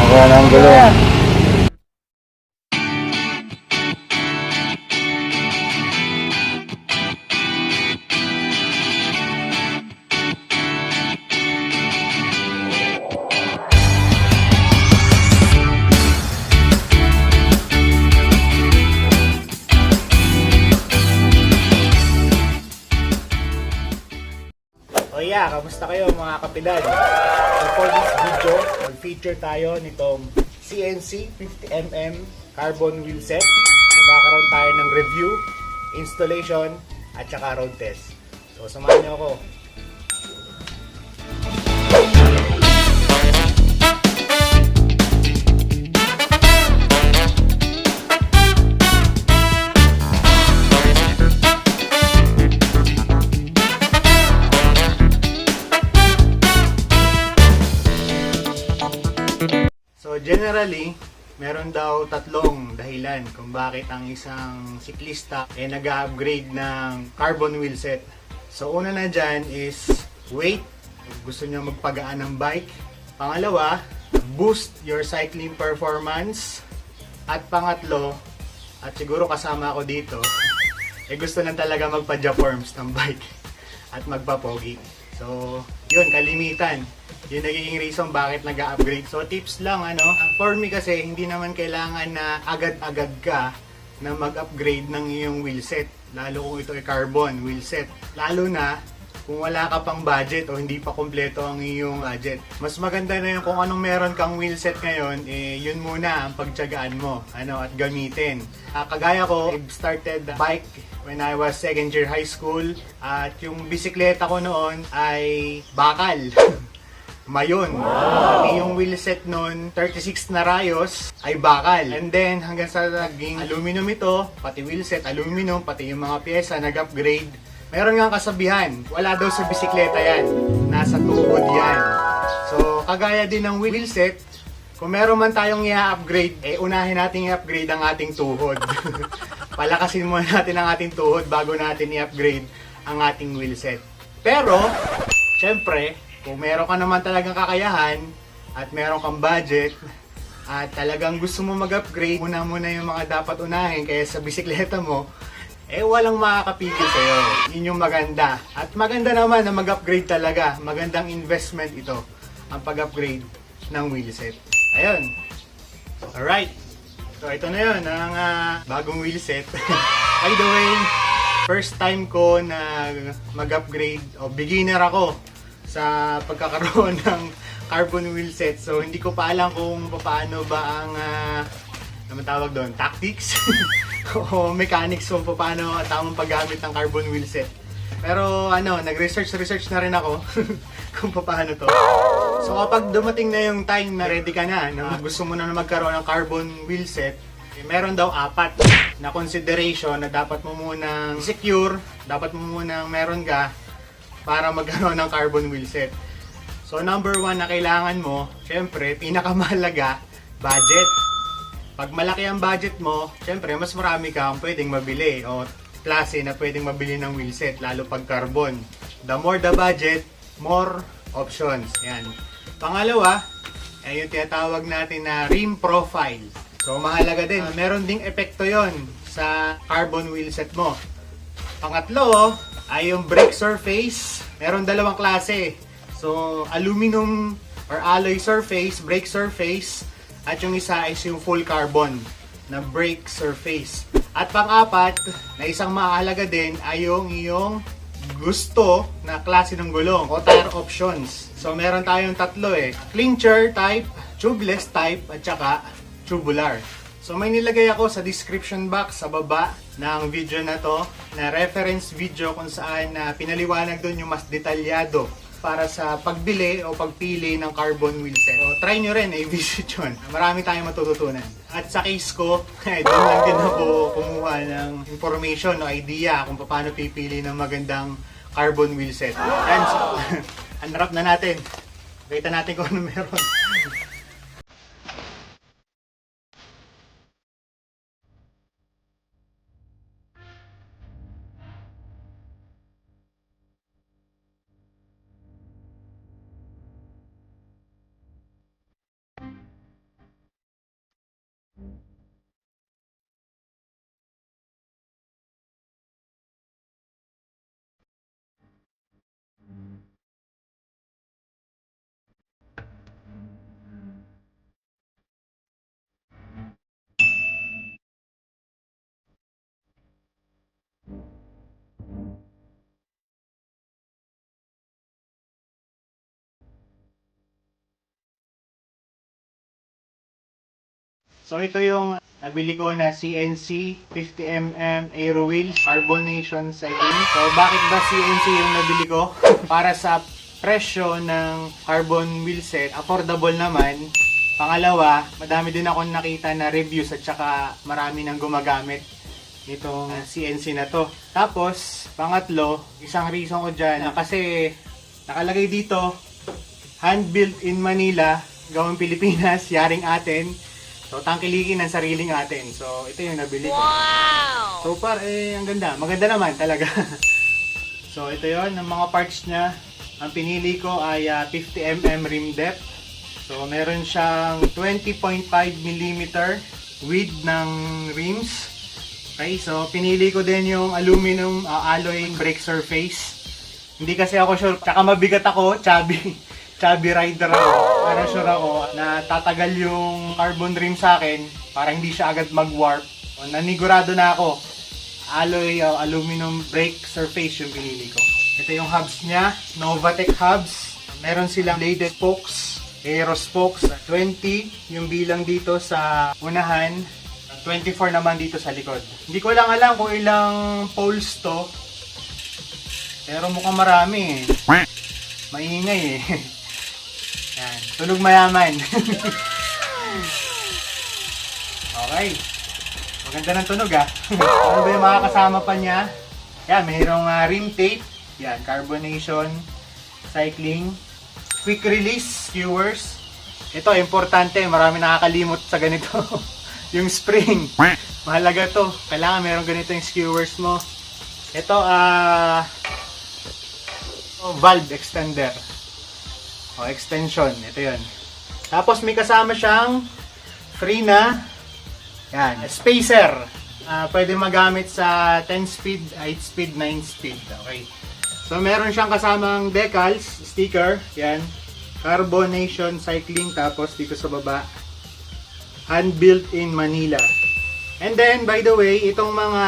Nakuha ng gulong. O yeah, kamusta kayo mga kapilan? So for this video, mag-feature tayo nitong CNC 50mm carbon wheel set. Magkakaroon tayo ng review, installation, at saka road test. So samahan niyo ako. So generally, meron daw tatlong dahilan kung bakit ang isang siklista ay nag-upgrade ng carbon wheel set. So una na dyan is weight. Gusto niya magpagaan ng bike. Pangalawa, boost your cycling performance. At pangatlo, at siguro kasama ako dito, gusto lang talaga magpa-jaforms ng bike at magpa-pogi. So yun, kalimitan. Yung nagiging reason bakit nag-upgrade. So tips lang for me kasi hindi naman kailangan na agad-agad ka na mag-upgrade ng iyong wheelset. Lalo kung ito ay carbon wheelset. Lalo na kung wala ka pang budget o hindi pa kompleto ang iyong budget. Mas maganda na yung kung anong meron kang wheelset ngayon, yun muna ang pagtiyagaan mo at gamitin. Kagaya ko, I started bike when I was second year high school at yung bisikleta ko noon ay bakal. Mayon. Pati yung wheelset nun, 36 na rayos, ay bakal. And then, hanggang sa naging aluminum ito, pati wheelset, aluminum, pati yung mga pyesa, nag-upgrade. Meron nga kasabihan, wala daw sa bisikleta yan. Nasa tuhod yan. So, kagaya din ng wheelset, kung meron man tayong i-upgrade, unahin natin i-upgrade ang ating tuhod. Palakasin muna natin ang ating tuhod bago natin i-upgrade ang ating wheelset. Pero, syempre, kung meron ka naman talagang kakayahan at meron kang budget at talagang gusto mo mag-upgrade, muna yung mga dapat unahin kaya sa bisikleta mo, walang makakapigil sa'yo. Yun yung maganda. At maganda naman na mag-upgrade talaga. Magandang investment ito, ang pag-upgrade ng wheelset. Ayun. Alright. So ito na yun, ang bagong wheelset. By the way, first time ko na mag-upgrade o beginner ako sa pagkakaroon ng carbon wheel set. So hindi ko pa alam kung paano ba ang naman tawag doon, tactics o mechanics kung paano tamang paggamit ng carbon wheel set. Pero nag-research na rin ako kung paano to. So kapag dumating na yung time na ready ka na, gusto mo na magkaroon ng carbon wheel set, meron daw 4 na consideration na dapat mo munang secure, dapat mo munang meron ka para magkaroon ng carbon wheel set. So number 1 na kailangan mo, syempre, pinakamahalaga, budget. Pag malaki ang budget mo, syempre, mas marami kang pwedeng mabili o klase na pwedeng mabili ng wheel set, lalo pag carbon. The more the budget, more options. Yan. Pangalawa, yung tinatawag natin na rim profile. So mahalaga din. Meron ding epekto yon sa carbon wheel set mo. Pangatlo, ay yung brake surface. Meron dalawang klase. So, aluminum or alloy surface, brake surface, at yung isa is yung full carbon na brake surface. At pang-apat, na isang mahalaga din ay yung iyong gusto na klase ng gulong o tire options. So, meron tayong tatlo clincher type, tubeless type, at saka tubular. So may nilagay ako sa description box sa baba ng video na to na reference video kung saan pinaliwanag doon yung mas detalyado para sa pagbili o pagpili ng carbon wheel set. So try nyo rin, i-visit yun. Marami tayong matututunan. At sa case ko, doon lang din ako kumuha ng information o idea kung paano pipili ng magandang carbon wheel set. Yan, so, unwrap na natin. Kita natin kung ano meron. So ito yung nabili ko na CNC 50mm Aero Wheels Carbonation Cycling. So bakit ba CNC yung nabili ko? Para sa presyo ng carbon wheel set, affordable naman. Pangalawa, madami din ako nakita na reviews at saka marami nang gumagamit nitong CNC na to. Tapos, pangatlo, isang reason ko dyan kasi nakalagay dito, hand-built in Manila, gawang Pilipinas, yaring atin. So, tangkilikin ng sariling atin. So, ito yung nabili ko. Wow! So far, ang ganda. Maganda naman talaga. So, ito yon ng mga parts niya. Ang pinili ko ay 50mm rim depth. So, meron siyang 20.5mm width ng rims. Okay, so pinili ko din yung aluminum alloy brake surface. Hindi kasi ako sure, tsaka mabigat ako, chubby rider ako. Para sure ako na tatagal yung carbon rim sa akin para hindi siya agad mag-warp. So, nanigurado na ako, alloy aluminum brake surface yung pinili ko. Ito yung hubs niya, Novatec hubs. Meron silang bladed spokes, aero spokes, 20 yung bilang dito sa unahan, 24 naman dito sa likod. Hindi ko lang alam kung ilang poles to, pero mukhang marami eh. Maingay eh. Yan, tunog mayaman. Okay. Maganda ng tunog ah. Ano ba yung makakasama pa niya? Yan, mayroong rim tape. Yan, carbonation, cycling, quick release skewers. Ito, importante. Marami nakakalimot sa ganito. Yung spring. Mahalaga to. Kailangan meron ganito yung skewers mo. Ito, valve extender. O, extension. Ito yun. Tapos may kasama siyang free na yan, spacer. Pwede magamit sa 10 speed, 8 speed, 9 speed. Okay. So, meron siyang kasamang decals, sticker, yan, Carbonation Cycling, tapos dito sa baba, hand-built in Manila. And then, by the way, itong mga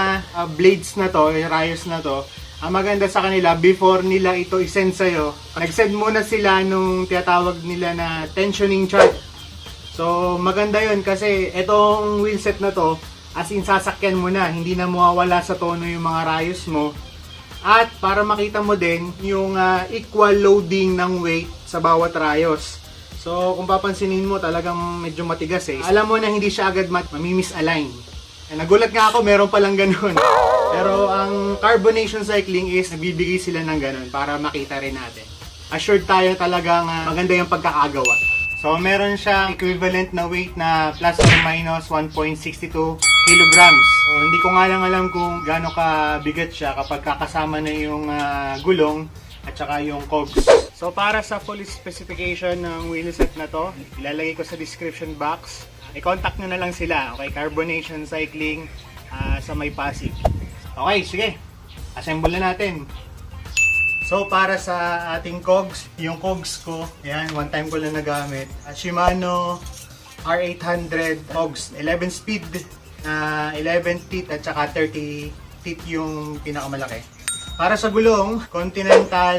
blades na to, yung rayos na to, ang maganda sa kanila, before nila ito isend sa'yo, nag-send muna sila nung tinatawag nila na tensioning chart. So, maganda yun kasi itong wheelset na to, as in sasakyan mo na, hindi na mawawala sa tono yung mga rayos mo. At para makita mo din yung equal loading ng weight sa bawat rayos. So kung papansinin mo talagang medyo matigas eh. Alam mo na hindi siya agad mamimisalign. Nagulat nga ako meron palang ganun. Pero ang carbonation cycling is nagbibigay sila ng ganun para makita rin natin. Assured tayo talagang maganda yung pagkakagawa. So meron siyang equivalent na weight na plus or minus 1.62 kilograms. So, hindi ko nga lang alam kung gaano kabigat siya kapag kakasama na yung gulong at saka yung cogs. So para sa full specification ng wheelset na to, ilalagay ko sa description box. I-contact nyo na lang sila, okay? Carbonation Cycling sa may Pasig. Okay, sige. Assemble na natin. So para sa ating cogs, yung cogs ko, yan, one time ko lang nagamit. Shimano R800 cogs, 11 speed. 11 teeth at saka 30 teeth yung pinakamalaki. Para sa gulong, Continental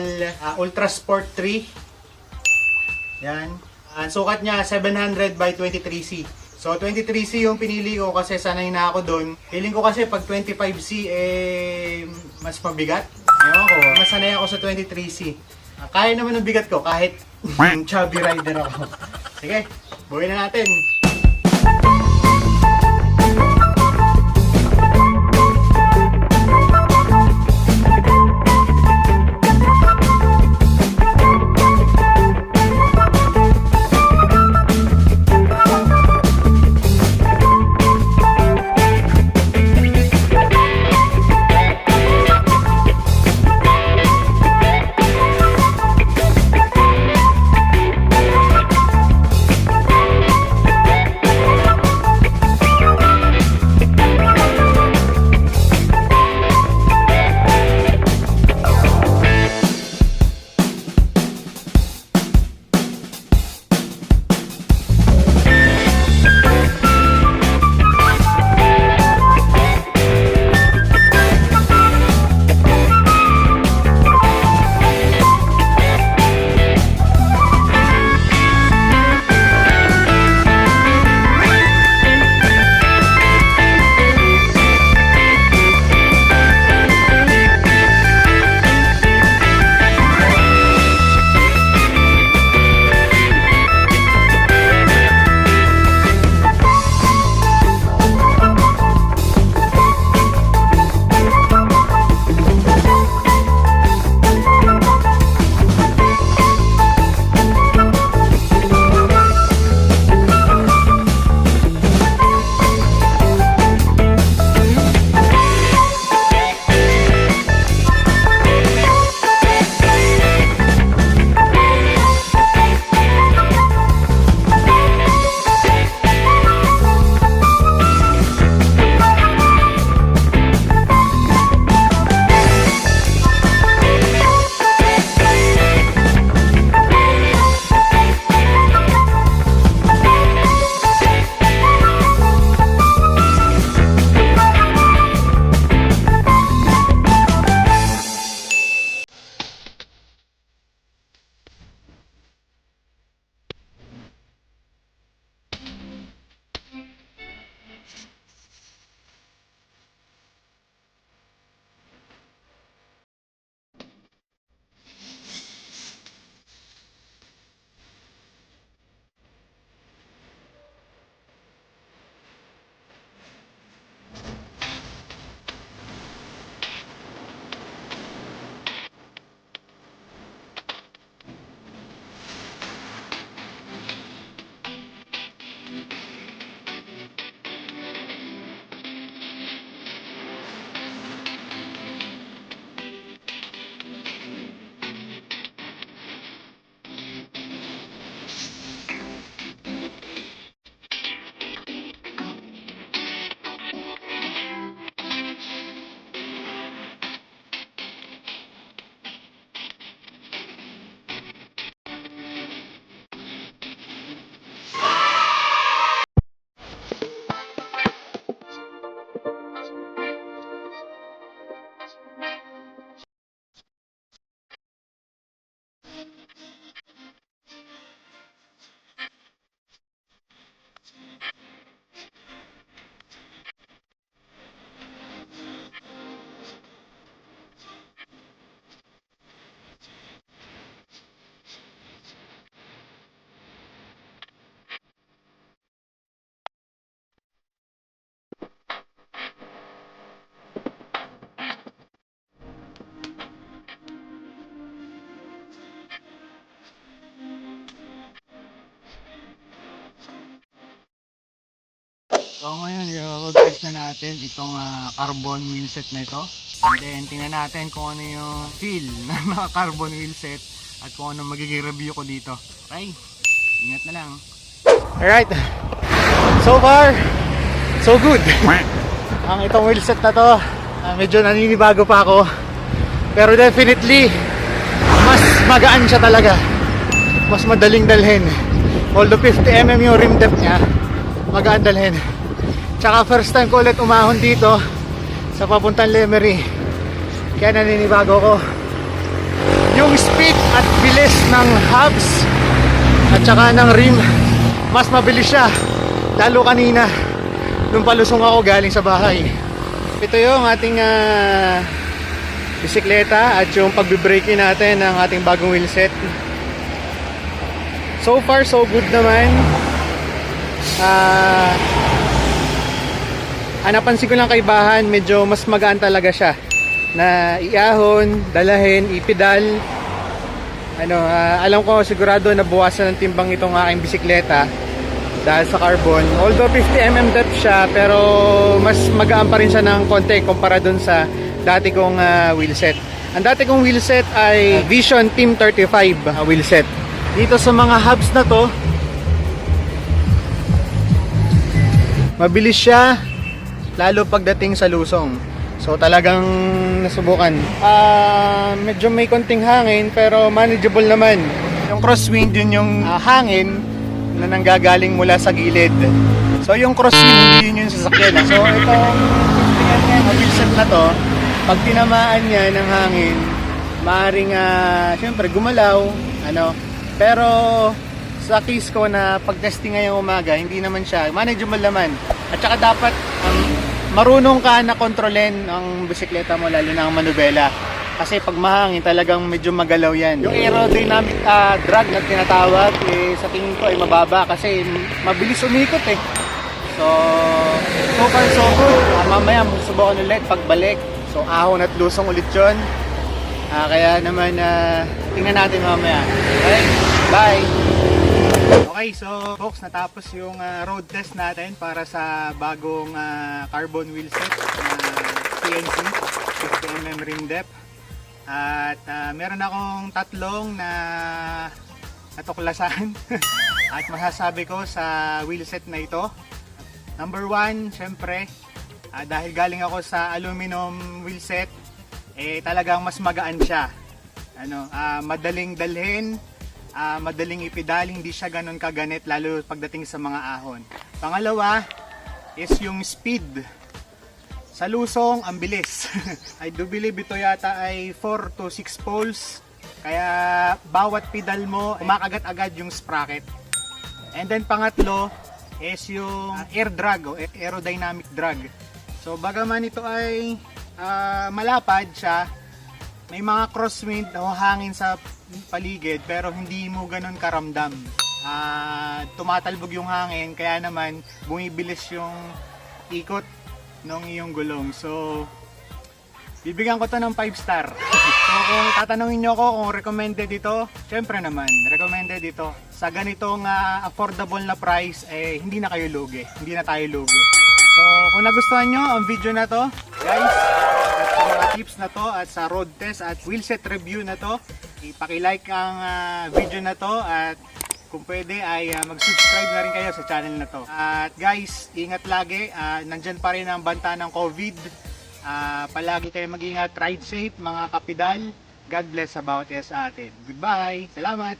Ultra Sport 3. Yan. Ang sukat niya 700 by 23C. So 23C yung pinili ko kasi sanay na ako doon. Feeling ko kasi pag 25C mas mabigat. Ewan ko, mas sanay ako sa 23C. Kaya naman ng bigat ko kahit chubby rider ako. Sige, buhay na natin. So ngayon, i-road na natin itong carbon wheelset na ito. And then, tingnan natin kung ano yung feel ng mga carbon wheelset at kung ano magiging review ko dito. Okay, ingat na lang. Alright, so far, so good. Ang itong wheelset na to, medyo naninibago pa ako. Pero definitely, mas magaan siya talaga. Mas madaling dalhin. Although 50mm yung rim depth niya, magaan dalhin. Tsaka first time ko ulit umahon dito sa papuntang Lemery. Kaya naninibago ko. Yung speed at bilis ng hubs at tsaka ng rim, mas mabilis siya. Lalo kanina, nung palusong ako galing sa bahay. Ito yung ating bisikleta at yung pagbibrake natin ng ating bagong wheelset. So far, so good naman. Napansin ko lang kaibahan, medyo mas magaan talaga siya na iahon, dalahin, ipedal. Alam ko sigurado nabawasan ng timbang itong aking bisikleta dahil sa carbon. Although 50mm depth siya, pero mas magaan pa rin siya ng konti kumpara dun sa dati kong wheelset. Ang dati kong wheelset ay Vision Team 35 wheelset. Dito sa mga hubs na to, mabilis siya lalo pagdating sa lusong. So talagang nasubukan. Medyo may konting hangin pero manageable naman. Yung crosswind yun yung hangin na nanggagaling mula sa gilid. So yung crosswind hindi yun yung sasakyan. So itong wheelset na to, pag tinamaan niya ng hangin, maaaring syempre gumalaw, pero sa case ko na pag-testing ngayong umaga, hindi naman siya, manageable naman. At saka dapat marunong ka na kontrolin ang bisikleta mo, lalo na ang manubela. Kasi pag mahangin, talagang medyo magalaw yan. Yung aerodynamic drag na tinatawag, sa tingin ko ay mababa kasi mabilis umikot eh. So far so good. Mamaya subukan ulit pagbalik. So ahon at lusong ulit yun. Kaya naman tingnan natin mamaya. Okay, bye! Okay, so folks, natapos yung road test natin para sa bagong carbon wheelset CNC 50mm rim depth. At meron akong tatlong na natuklasan at masasabi ko sa wheelset na ito. Number 1, syempre, dahil galing ako sa aluminum wheelset, talagang mas magaan siya. Madaling dalhin, madaling ipedal, hindi siya ganun kaganit lalo pagdating sa mga ahon. Pangalawa is yung speed. Sa lusong, ang bilis. I do believe ito yata ay 4 to 6 poles. Kaya bawat pedal mo, kumakagat agad yung sprocket. And then pangatlo is yung air drag o aerodynamic drag. So bagaman ito ay malapad siya, may mga crosswind o hangin sa paligid pero hindi mo ganun karamdam. Tumatalbog yung hangin kaya naman bumibilis yung ikot ng iyong gulong. So bibigyan ko to ng 5 star. So kung tatanungin nyo ako kung recommended ito, syempre naman recommended ito. Sa ganitong affordable na price, hindi na kayo lugi, hindi na tayo lugi. So kung nagustuhan nyo ang video na to guys, at sa mga tips na to at sa road test at wheelset review na to, ipaki-like ang video na to at kung pwede ay mag-subscribe na rin kayo sa channel na to. At guys, ingat lagi, nandyan pa rin ang banta ng COVID. Palagi kayo mag-ingat, ride safe mga kapidal. God bless about us sa atin. Goodbye, salamat!